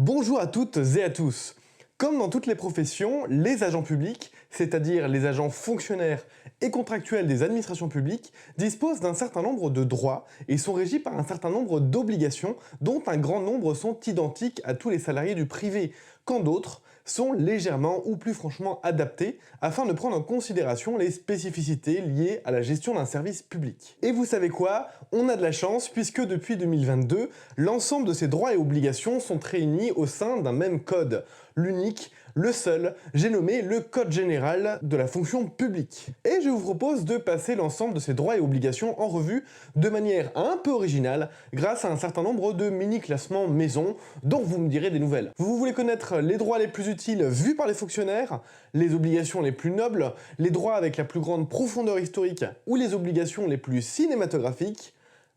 Bonjour à toutes et à tous. Comme dans toutes les professions, les agents publics, c'est-à-dire les agents fonctionnaires et contractuels des administrations publiques, disposent d'un certain nombre de droits et sont régis par un certain nombre d'obligations dont un grand nombre sont identiques à tous les salariés du privé, quand d'autres sont légèrement ou plus franchement adaptés afin de prendre en considération les spécificités liées à la gestion d'un service public. Et vous savez quoi? On a de la chance puisque depuis 2022, l'ensemble de ces droits et obligations sont réunis au sein d'un même code, l'unique, le seul, j'ai nommé le Code général de la fonction publique. Et je vous propose de passer l'ensemble de ces droits et obligations en revue de manière un peu originale grâce à un certain nombre de mini-classements maison dont vous me direz des nouvelles. Vous voulez connaître les droits les plus utiles vus par les fonctionnaires, les obligations les plus nobles, les droits avec la plus grande profondeur historique ou les obligations les plus cinématographiques?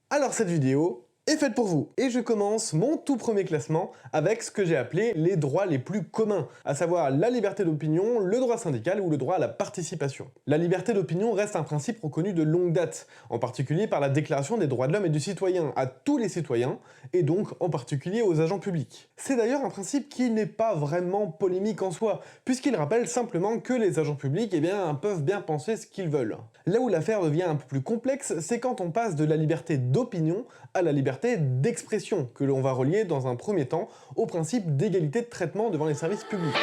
Alors cette vidéo est faite pour vous. Et je commence mon tout premier classement avec ce que j'ai appelé les droits les plus communs, à savoir la liberté d'opinion, le droit syndical ou le droit à la participation. La liberté d'opinion reste un principe reconnu de longue date, en particulier par la Déclaration des droits de l'homme et du citoyen à tous les citoyens, et donc en particulier aux agents publics. C'est d'ailleurs un principe qui n'est pas vraiment polémique en soi, puisqu'il rappelle simplement que les agents publics peuvent bien penser ce qu'ils veulent. Là où l'affaire devient un peu plus complexe, c'est quand on passe de la liberté d'opinion à la liberté d'expression, que l'on va relier dans un premier temps au principe d'égalité de traitement devant les services publics.